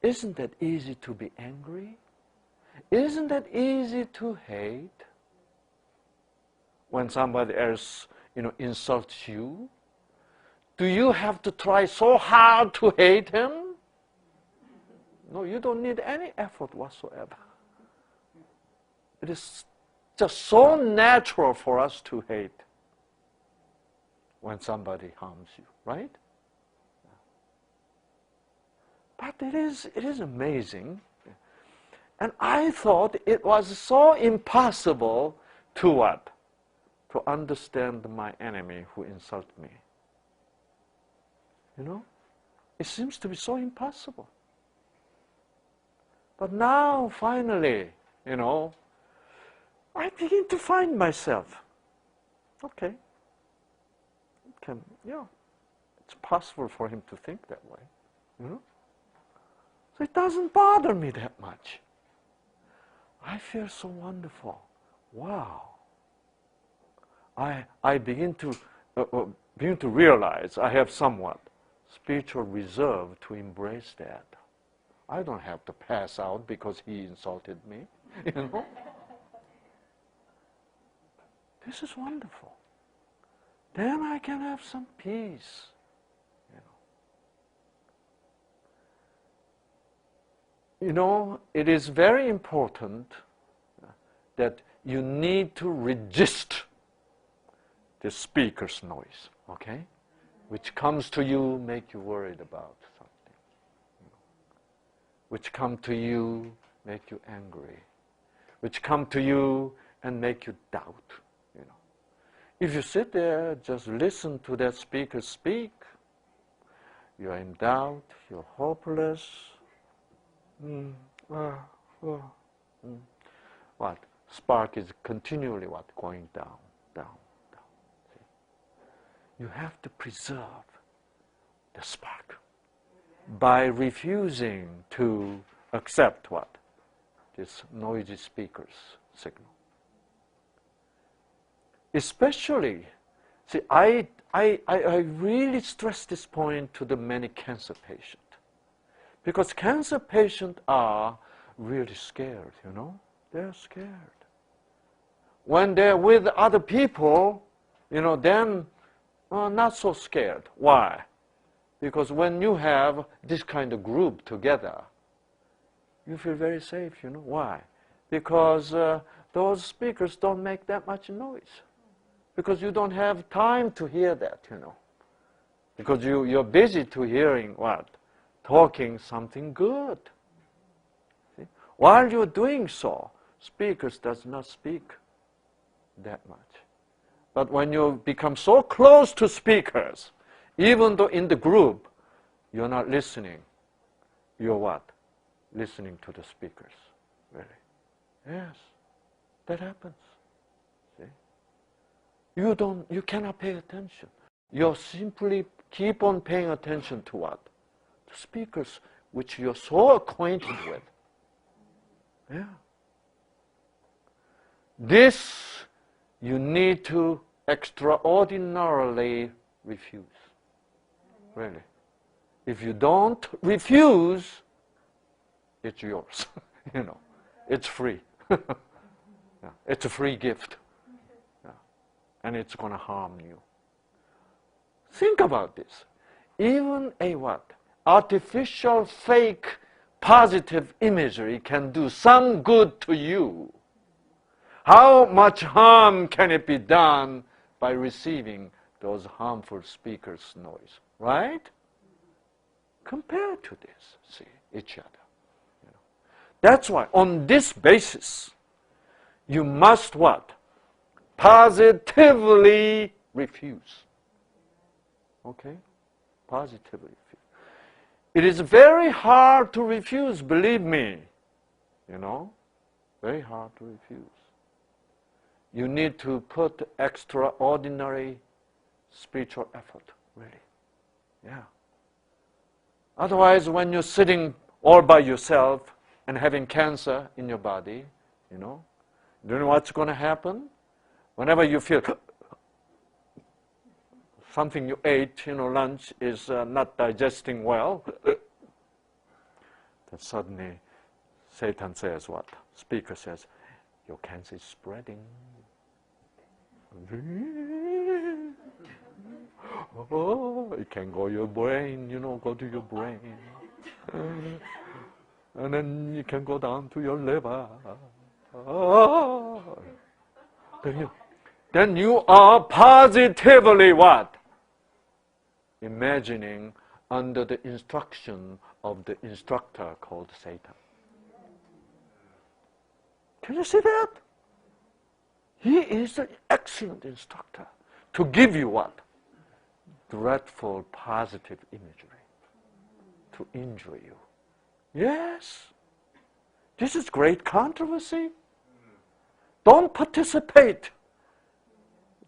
Isn't it easy to be angry? Isn't it easy to hate? When somebody else, you know, insults you, do you have to try so hard to hate him? No, you don't need any effort whatsoever. It is just so natural for us to hate when somebody harms you, right? But it is amazing. And I thought it was so impossible to what? To understand my enemy who insulted me. You know? It seems to be so impossible. But now, finally, you know, I begin to find myself. Okay. It's possible for him to think that way. You know? So it doesn't bother me that much. I feel so wonderful. Wow. I begin to realize I have somewhat spiritual reserve to embrace that. I don't have to pass out because he insulted me, you know. This is wonderful. Then I can have some peace, you know. You know, it is very important that you need to resist the speaker's noise, okay? Which comes to you, make you worried about something. You know. Which come to you, make you angry. which come to you and make you doubt. You know, if you sit there, just listen to that speaker speak, you're in doubt, you're hopeless. What? Spark is continually what? Going down, down, down. See? You have to preserve the spark by refusing to accept what? This noisy speaker's signal. Especially, see, I really stress this point to the many cancer patients. Because cancer patients are really scared, you know? They're scared. When they're with other people, you know, then not so scared. Why? Because when you have this kind of group together, you feel very safe, you know. Why? Because those speakers don't make that much noise. Because you don't have time to hear that, you know. Because you're busy to hearing what? Talking something good. See? While you're doing so, speakers does not speak that much. But when you become so close to speakers, even though in the group, you're not listening, you're what? Listening to the speakers, really. Yes, that happens. See? You cannot pay attention. You simply keep on paying attention to what? The speakers which you're so acquainted with. Yeah. This you need to extraordinarily refuse. Really. If you don't refuse, it's yours. You know, it's free. Yeah. It's a free gift. Yeah. And it's going to harm you. Think about this. Even a what? Artificial, fake, positive imagery can do some good to you. How much harm can it be done by receiving those harmful speakers' noise, right? Compare to this, see, each other. You know. That's why, on this basis, you must what? Positively refuse. Okay? Positively refuse. It is very hard to refuse, believe me. You know? Very hard to refuse. You need to put extraordinary spiritual effort, really. Yeah. Otherwise, when you're sitting all by yourself and having cancer in your body, you know what's going to happen? Whenever you feel something you ate, you know, lunch is not digesting well, then suddenly Satan says what? Speaker says, your cancer is spreading. Oh, it can go your brain, you know, go to your brain. And then you can go down to your liver. Oh. Then you are positively what? Imagining under the instruction of the instructor called Satan. Can you see that? He is an excellent instructor to give you what? Dreadful positive imagery to injure you. Yes. This is great controversy. Don't participate.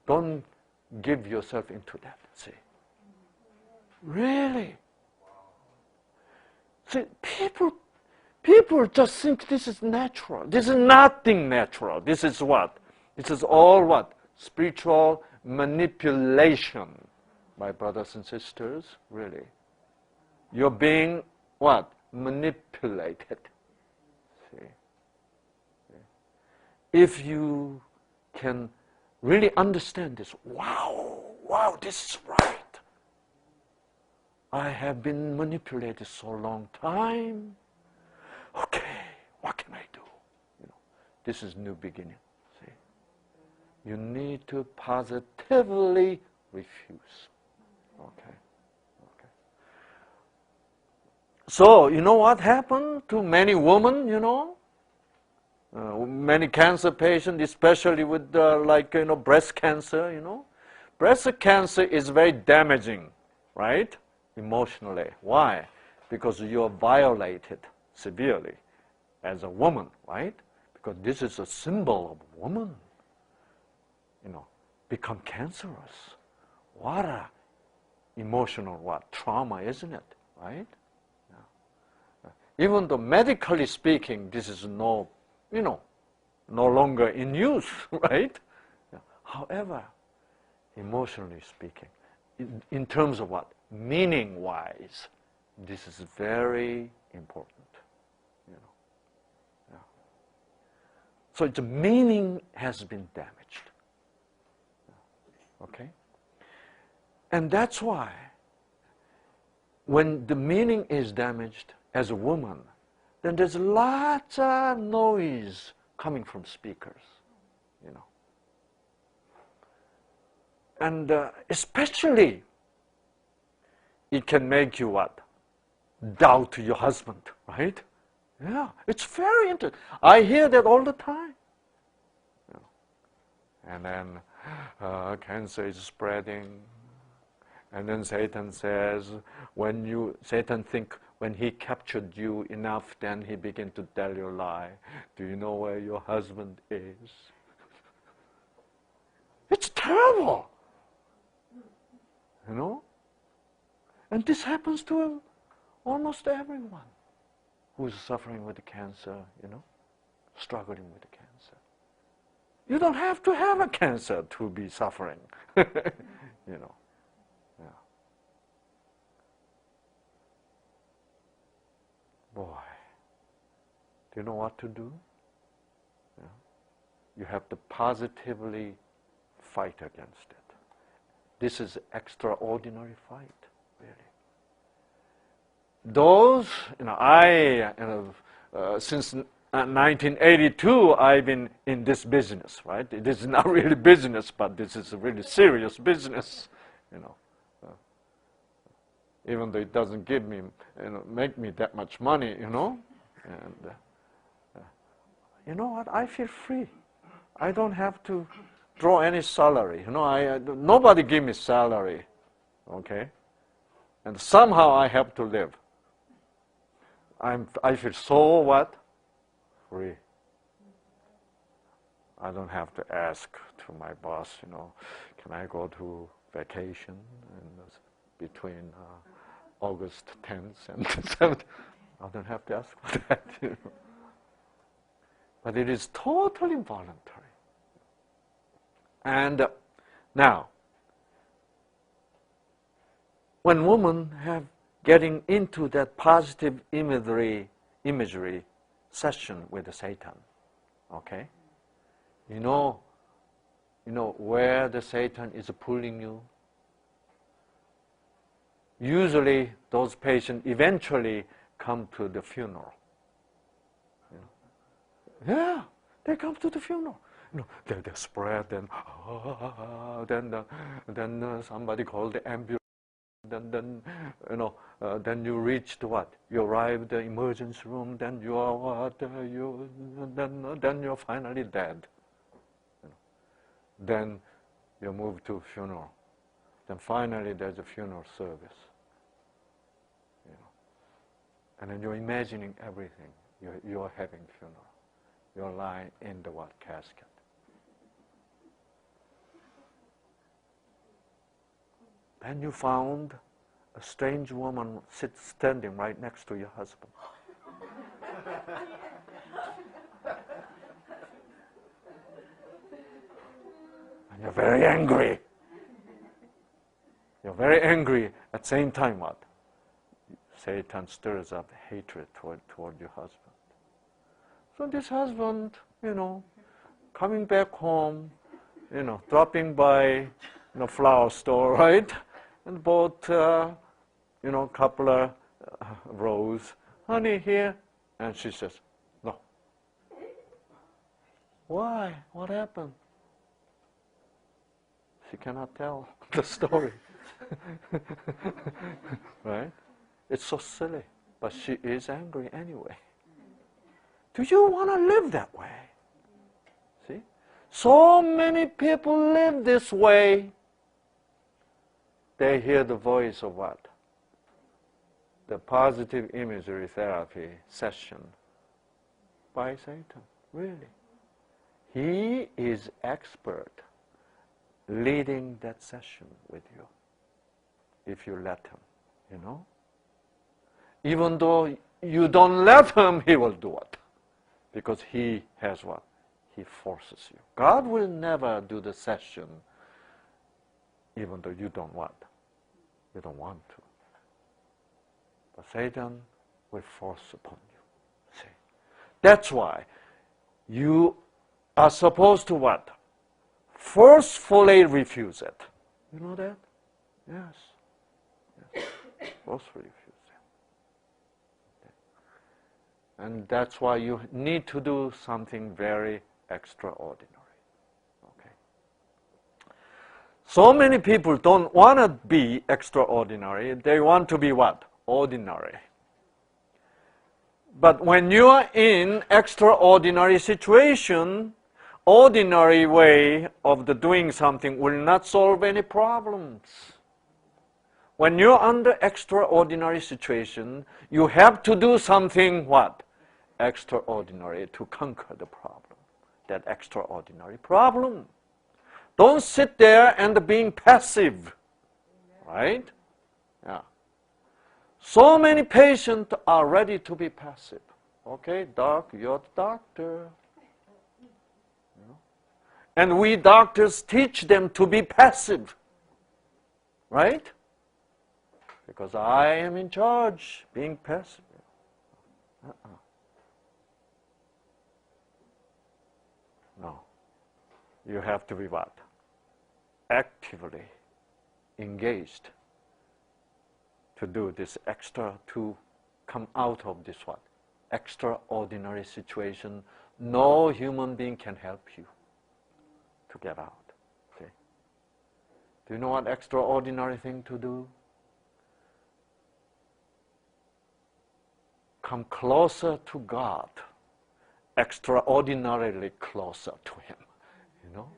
Don't give yourself into that. See? Really? See, people just think this is natural. This is nothing natural. This is what? This is all what? Spiritual manipulation, my brothers and sisters, really. You're being what? Manipulated. See? If you can really understand this, wow, this is right. I have been manipulated so long time. Okay, what can I do? You know, this is new beginning. See, you need to positively refuse. Okay. So you know what happened to many women? You know, Many cancer patients, especially with breast cancer, breast cancer is very damaging, right? Emotionally. Why? Because you are violated severely as a woman, right? Because this is a symbol of a woman, become cancerous. What a emotional trauma, isn't it, right? Yeah. Even though medically speaking, this is no longer in use, right? Yeah. However, emotionally speaking, in terms of what? Meaning-wise, this is very important. Yeah. So the meaning has been damaged. Okay? And that's why when the meaning is damaged as a woman, then there's lots of noise coming from speakers, And especially, it can make you what? Doubt your husband, right? Yeah, it's very interesting. I hear that all the time. And then cancer is spreading. And then Satan says, Satan think when he captured you enough, then he begin to tell you a lie. Do you know where your husband is? It's terrible. And this happens to almost everyone who's suffering with cancer, struggling with cancer. You don't have to have a cancer to be suffering, Yeah. Boy, do you know what to do? Yeah. You have to positively fight against it. This is an extraordinary fight, really. Those, since 1982, I've been in this business, right? It is not really business, but this is a really serious business, Even though it doesn't give me, make me that much money, And you know what? I feel free. I don't have to draw any salary. Nobody give me salary, okay? And somehow I have to live. I feel so what? Free. I don't have to ask to my boss, can I go to vacation between August 10th and 7th? I don't have to ask for that, But it is totally voluntary. And now, when women have getting into that positive imagery session with the Satan, okay? You know where the Satan is pulling you? Usually, those patients eventually come to the funeral. Yeah, they come to the funeral. They're spread, then somebody called the ambulance. Then you reach the what? You arrive at the emergency room. Then you are what? Then you're finally dead. Then you move to funeral. Then finally there's a funeral service. And then you're imagining everything. You're having funeral. You're lying in the what? Casket. Then you found a strange woman standing right next to your husband. And you're very angry. You're very angry. At the same time, what? Satan stirs up hatred toward your husband. So this husband, coming back home, dropping by, flower store, right? And bought, couple of rose. Honey, here. And she says, no. Why? What happened? She cannot tell the story. Right? It's so silly. But she is angry anyway. Do you want to live that way? See? So many people live this way. They hear the voice of what? The positive imagery therapy session by Satan. Really. He is expert leading that session with you if you let him, you know. Even though you don't let him, he will do it. Because he has what? He forces you. God will never do the session even though you don't want. You don't want to. But Satan will force upon you. See? That's why you are supposed to what? Forcefully refuse it. You know that? Yes. Yes. Forcefully refuse it. Okay. And that's why you need to do something very extraordinary. Okay. So many people don't want to be extraordinary. They want to be what? Ordinary. But when you are in extraordinary situation, ordinary way of doing something will not solve any problems. When you're under extraordinary situation, you have to do something what? Extraordinary to conquer the problem. That extraordinary problem. Don't sit there and being passive. Right? Yeah. So many patients are ready to be passive. Okay, doc, you're the doctor. You know? And we doctors teach them to be passive. Right? Because I am in charge, being passive. No. You have to be what? Actively engaged to do this extra, to come out of this what? Extraordinary situation. No human being can help you to get out. See? Do you know what extraordinary thing to do? Come closer to God, extraordinarily closer to Him. You know?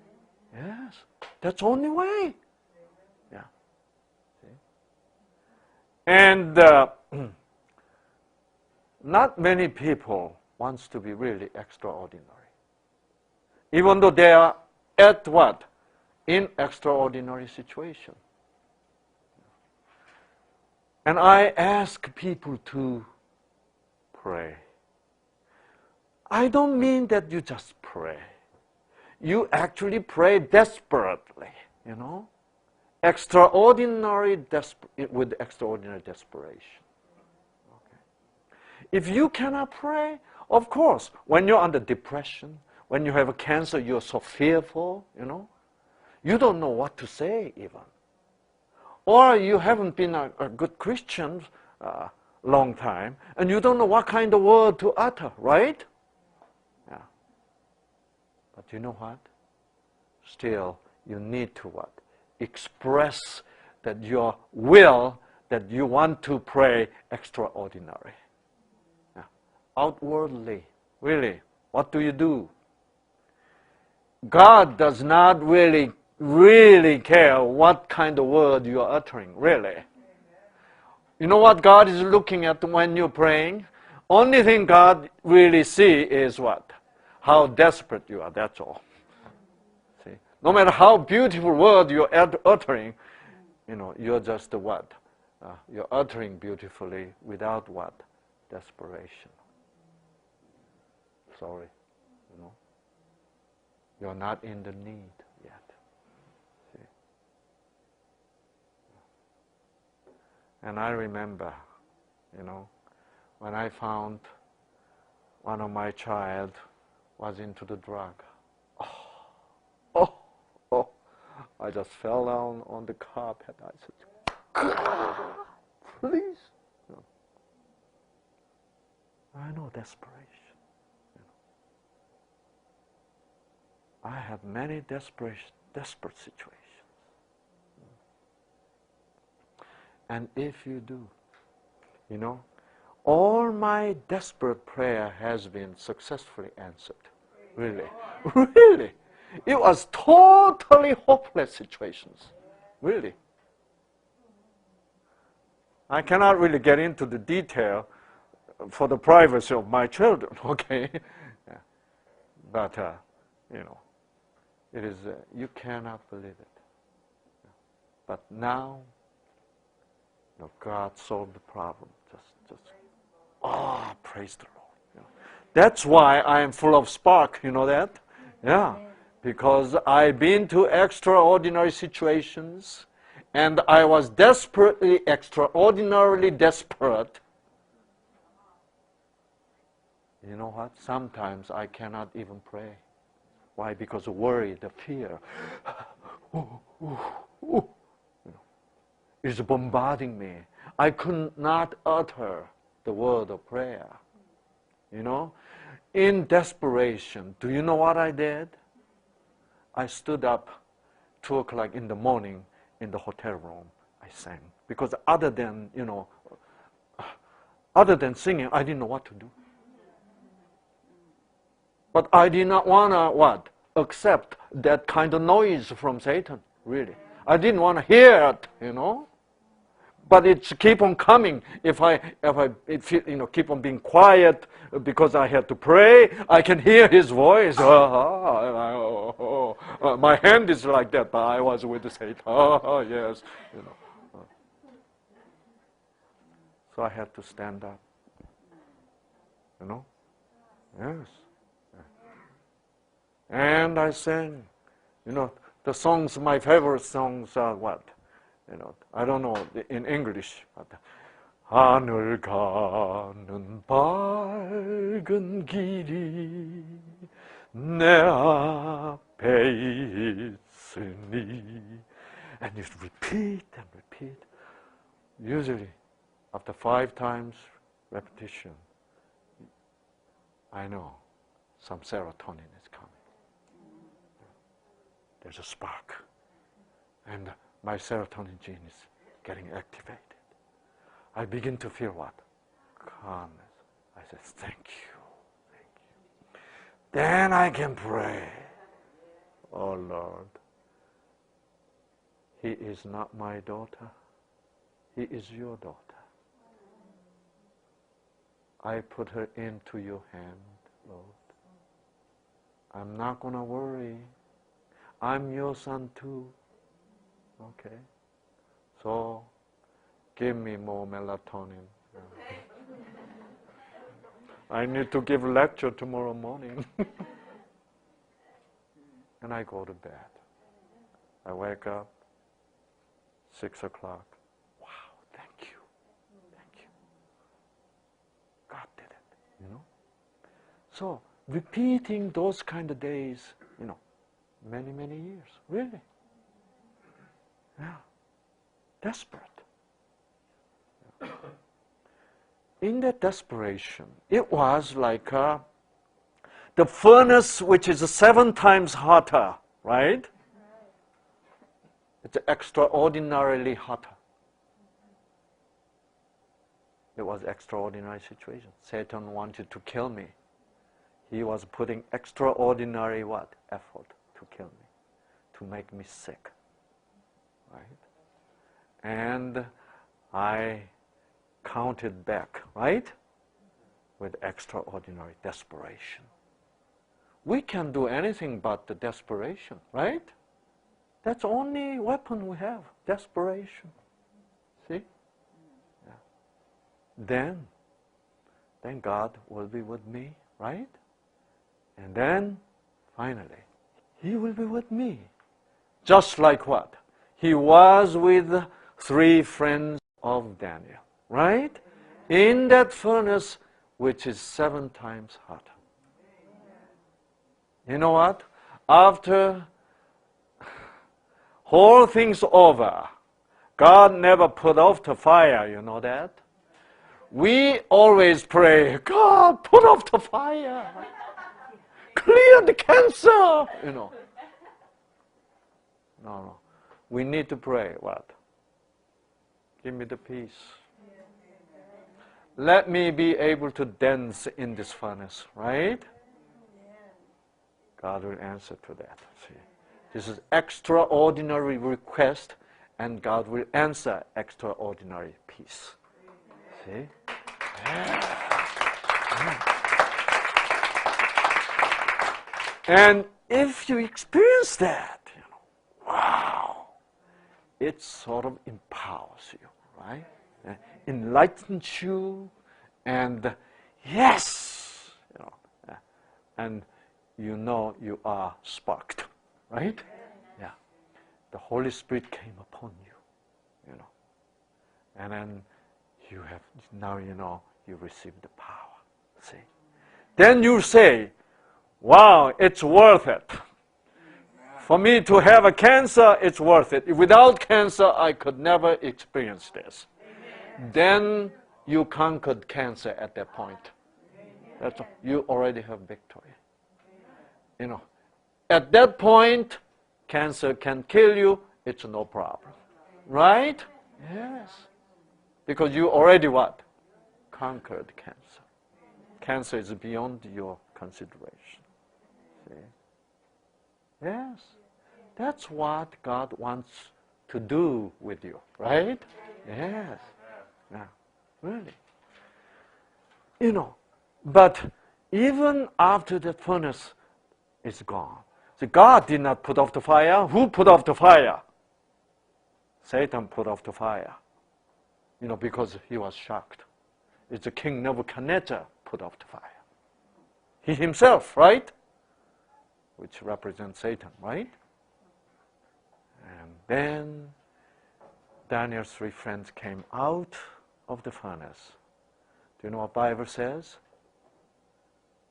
Yes, that's the only way. Yeah. See? And not many people wants to be really extraordinary. Even though they are at what? In extraordinary situation. And I ask people to pray. I don't mean that you just pray. You actually pray desperately, you know, with extraordinary desperation. Okay. If you cannot pray, of course, when you're under depression, when you have a cancer, you're so fearful, you know, you don't know what to say even. Or you haven't been a good Christian long time, and you don't know what kind of word to utter, right? Yeah. But you know what? Still, you need to what? Express that your will, that you want to pray extraordinary. Yeah. Outwardly, really, what do? God does not really care what kind of word you are uttering, really. You know what God is looking at when you're praying? Only thing God really sees is what? How desperate you are, that's all. See? No matter how beautiful word you're uttering, you know, you're just what? You're uttering beautifully without what? Desperation. Sorry, you know. You're not in the need yet. See? And I remember, you know, when I found one of my child was into the drug. Oh, I just fell down on the carpet. I said, please. No. I know desperation. You know. I have many desperate situations. And if you do, you know, all my desperate prayer has been successfully answered. Really. Really. It was totally hopeless situations. Really. I cannot really get into the detail for the privacy of my children, okay? Yeah. But, you know, it is, you cannot believe it. But now, you know, God solved the problem. Praise the Lord. You know. That's why I am full of spark, you know that? Yeah. Because I've been to extraordinary situations, and I was desperately, extraordinarily desperate. You know what? Sometimes I cannot even pray. Why? Because of worry, the fear is bombarding me. I could not utter the word of prayer. You know? In desperation, do you know what I did? I stood up 2 o'clock in the morning in the hotel room. I sang. Because other than, you know, other than singing, I didn't know what to do. But I did not want to, what? Accept that kind of noise from Satan, really. I didn't want to hear it, you know. But it's keep on coming. If I you know, keep on being quiet because I had to pray, I can hear his voice. My hand is like that, but I was with Satan. Yes, you know. So I had to stand up. You know? Yes. And I sang. You know, the songs, my favorite songs are what? You know, I don't know in English, but 하늘 가는 밝은 길이 내 앞에 있으니, and you repeat and repeat. Usually, after 5 times repetition, I know some serotonin is coming. There's a spark, and my serotonin gene is getting activated. I begin to feel what? Calmness. I said, thank you, thank you. Then I can pray. Oh Lord, he is not my daughter. He is your daughter. I put her into your hand, Lord. I'm not going to worry. I'm your son too. Okay? So, give me more melatonin. I need to give a lecture tomorrow morning. And I go to bed. I wake up, 6 o'clock. Wow, thank you. Thank you. God did it, you know? So, repeating those kind of days, you know, many, many years, really. Yeah. Desperate. Yeah. In that desperation, it was like the furnace which is 7 times hotter, right? It's extraordinarily hotter. It was an extraordinary situation. Satan wanted to kill me. He was putting extraordinary what? Effort to kill me, to make me sick. Right? And I counted back, right? With extraordinary desperation. We can do anything but the desperation, right? That's the only weapon we have, desperation. See? Yeah. Then God will be with me, right? And then, finally, he will be with me. Just like what? He was with 3 friends of Daniel, right? In that furnace, which is 7 times hotter. You know what? After whole thing's over, God never put off the fire, you know that? We always pray, God, put off the fire. Clear the cancer, you know. No. We need to pray, what? Give me the peace. let me be able to dance in this furnace, right? God will answer to that. See, this is extraordinary request, and God will answer extraordinary peace. See? Yeah. And if you experience that, wow, it sort of empowers you, right? Enlightens you, and yes, and you know you are sparked, right? Yeah. The Holy Spirit came upon you, and then you have, now you receive the power, see? Then you say, wow, it's worth it. For me to have a cancer, it's worth it. Without cancer, I could never experience this. Then you conquered cancer at that point. That's all. You already have victory. At that point, cancer can kill you, it's no problem. Right? Yes. Because you already what? Conquered cancer. Cancer is beyond your consideration. See? Yes. That's what God wants to do with you, right? Yes. Yeah. Really. But even after the furnace is gone, so God did not put off the fire. Who put off the fire? Satan put off the fire. Because he was shocked. It's the King Nebuchadnezzar put off the fire. He himself, right? Which represents Satan, right? And then Daniel's 3 friends came out of the furnace. Do you know what the Bible says?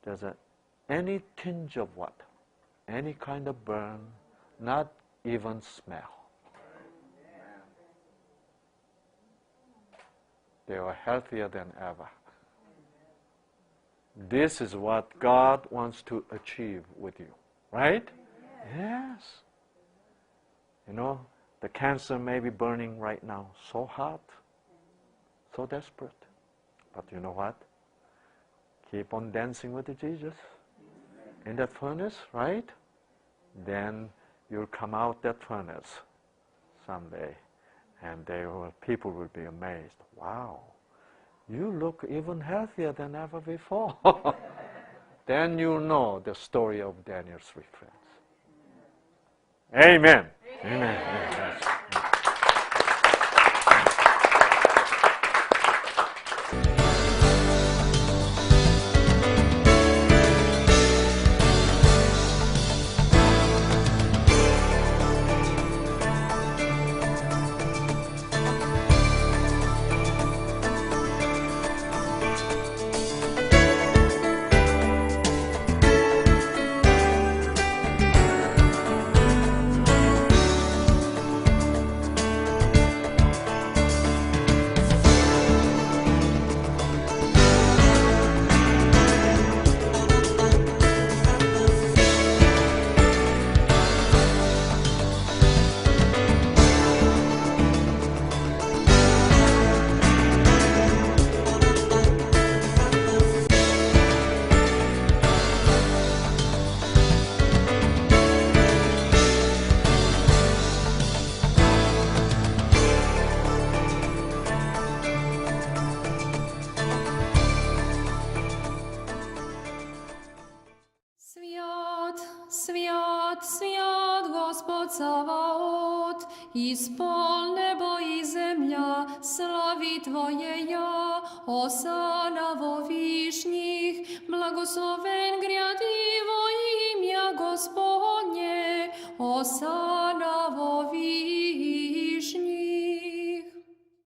There's any tinge of what? Any kind of burn, not even smell. They were healthier than ever. This is what God wants to achieve with you, right? Yes. The cancer may be burning right now, so hot, so desperate. But you know what? Keep on dancing with Jesus in that furnace, right? Then you'll come out that furnace someday, and people will be amazed. Wow, you look even healthier than ever before. Then you know the story of Daniel's 3 friends. Amen. Amen. Amen. Świat, Gospod Sabaoth, i spol nebo i zemlja, slavi Tvoje ja, osana vo višnjih, blagosloven gradivo imja Gospodnje, osana vo višnjih.